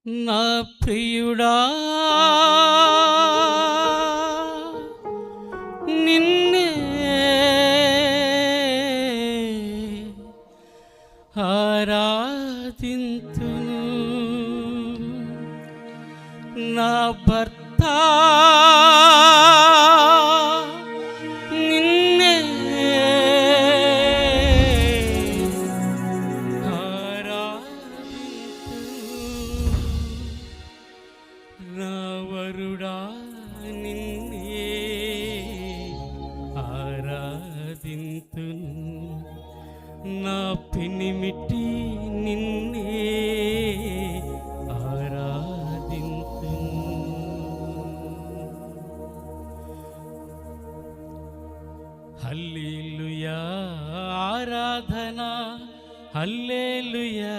నా ప్రియుడా నిన్నే ఆరాధింతును. నా భర్త నిన్నే నా వరుడా నిన్నే ఆరాధింతును. నా పెనిమిటి నిన్నే ఆరాధింతును. హల్లెలూయా ఆరాధన, హల్లెలూయా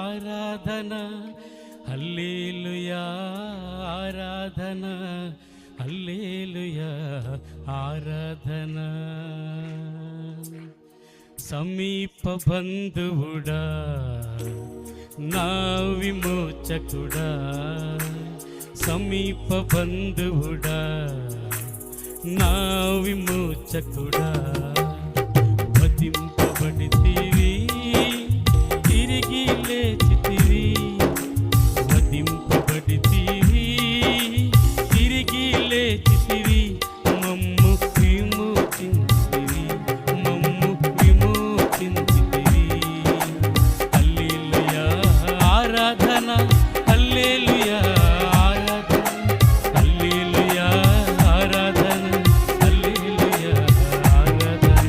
ఆరాధన, హల్లెలూయా ఆరాధన, హల్లెలూయా ఆరాధన. సమీప బంధువుడా నా విమోచకుడా, సమీప బంధువుడా నా విమోచకుడా, వధింపబడితివి తిరిగి లేచితివి, వధింపబడితివి తిరిగి లేచితివి, మమ్ము విమోచించితివి, మమ్ము విమోచించితివి. హల్లెలూయా ఆరాధన, హల్లెలూయా ఆరాధన, హల్లెలూయా ఆరాధన, హల్లెలూయా ఆరాధన.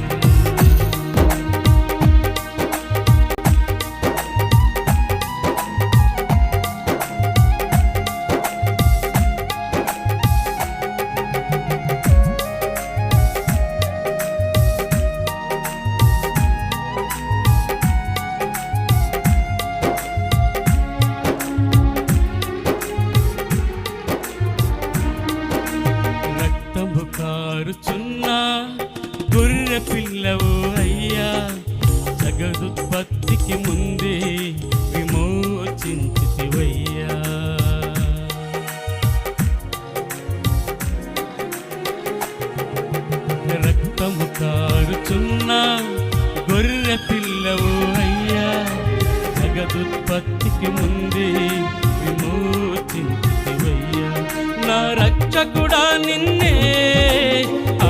రక్తము కారుచున్న గొర్రె పిల్లవు అయ్యా, జగదుత్పత్తికి ముందే విమోచించితివయ్యా. రక్తము కారుచున్న గొర్రె పిల్లవు అయ్యా, జగదుత్పత్తికి ముందే విమోచించితివయ్యా. నా రక్షకుడా నిన్నే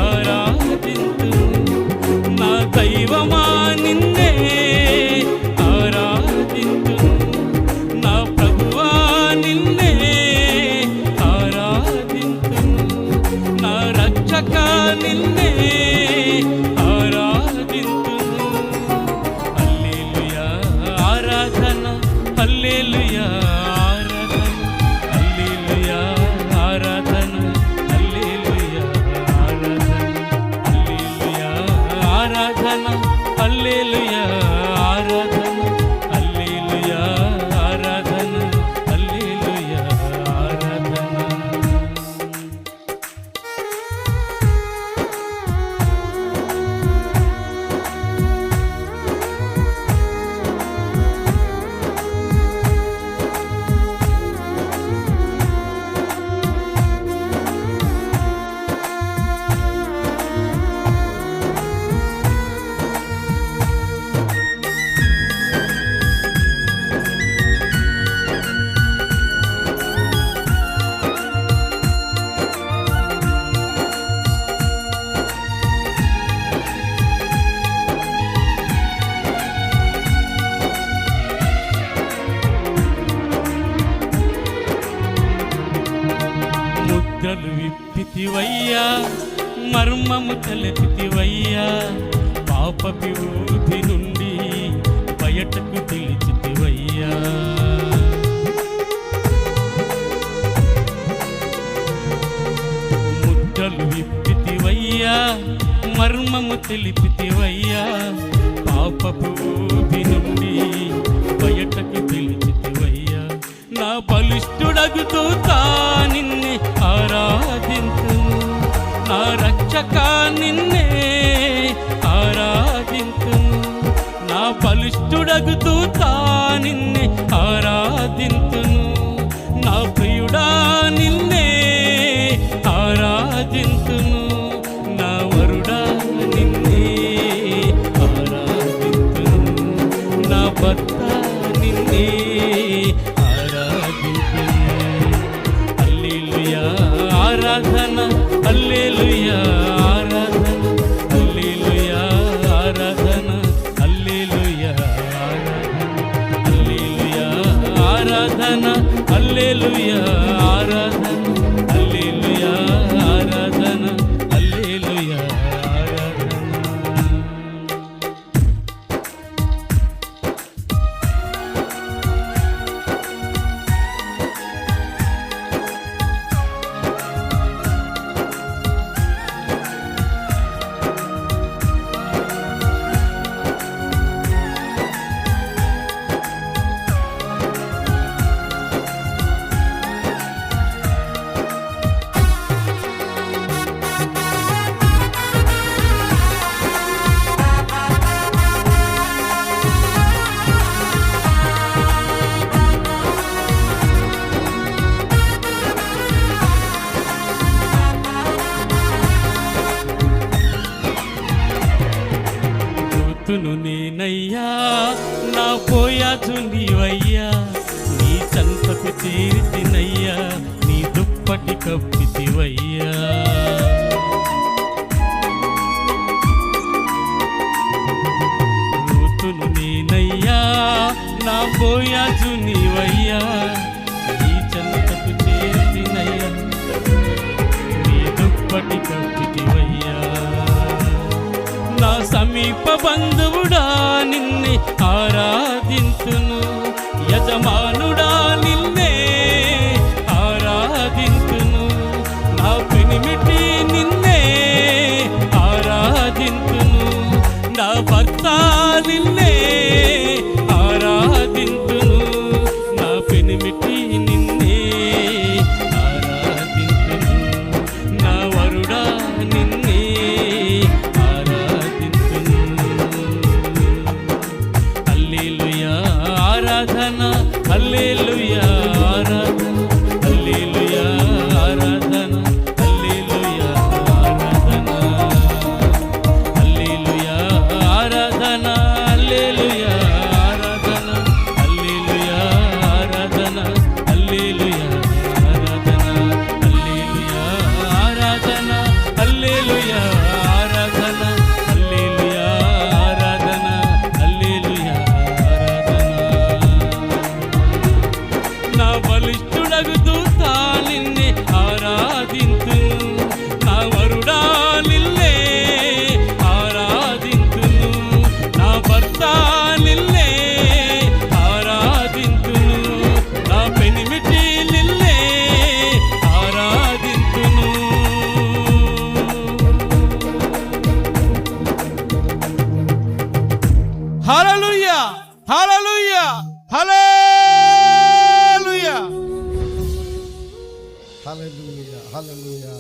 ఆరాధింతును, నా దైవమా నిన్నే ఆరాధింతును, నా ప్రభువా నిన్నే ఆరాధింతును, నా రక్షక నిన్నే ఆరాధింతును. హల్లెలూయా ఆరాధన, హల్లెలూయా ఆరాధన, హల్లెలూయా ఆరాధన, హల్లెలూయా ఆరాధన, హల్లెలూయా ఆరాధన, హల్లెలూయా ఆరాధన, హల్లెలూయా ఆరాధన, హల్లెలూయా ఆరాధన. ముద్రలు విప్పితివయ్యా, మర్మము తెలిపితివయ్యా, పాప విభూతి నుండి బయటకు పిలిచితివయ్యా. ముద్రలు విప్పితివయ్యా, మర్మము తెలిపితివయ్యా, పాప విభూతి నుండి బయటకు పిలిచితివయ్యా. నా బలిష్ఠుడగుతూ నిన్నే ఆరాధింతును, నా రక్షక నిన్నే ఆరాధింతును, నా బలిష్ఠుడగుతూ నిన్నే ఆరాధింతును. నిన్నే ఆరాధింతును. హల్లెలూయా ఆరాధన, హల్లెలూయా ఆరాధన, హల్లెలూయా ఆరాధన, హల్లెలూయా ఆరాధన, హల్లెలూయా ఆరాధన, హల్లెలూయా ఆరాధన, హల్లెలూయా ఆరాధన. ఋతును నేనయ్యా, నా పోయాచు నీవయ్యా, నీ చెంతకు చేరితినయ్యా, నీ దుప్పటి కప్పితివయ్యా. ఋతును నేనయ్యా, నా పోయాచు నీవయ్యా, నీ చెంతకు చేరితినయ్యా, నీ దుప్పటి కప్పితివయ్యా. నా సమీప బంధువుడా నిన్నే ఆరాధింతును, యజమానుడా నిన్నే ఆరాధింతును, నా పెనిమిటి నిన్నే ఆరాధింతును, నా భర్త నిన్నే ఆరాధింతును, నా పెనిమిటి నిన్నే ఆరాధింతును, నా వరుడా నిన్నే ఆరాధన, హల్లెలూయా ఆరాధన, హల్లెలూయా ఆరాధన, హల్లెలూయా ఆరాధన, హల్లెలూయా ఆరాధన, హల్లెలూయా ఆరాధన, హల్లెలూయా ఆరాధన, హల్లెలూయా ఆరాధన, హల్లెలూయా ఆరాధన, హల్లెలూయా ఆరాధన, హల్లెలూయా ఆరాధన, హల్లెలూయా నా బలిష్ఠుడగు దూత నిన్నే ఆరాధింతును, నా వరుడా నిన్నే ఆరాధింతును, నా భర్త నిన్నే ఆరాధింతును, నా పెనిమిటి నిన్నే ఆరాధింతును. హల్లెలూయా హల్లెలూయా హల్లెలూయా హల్లెలూయా హల్లెలూయా.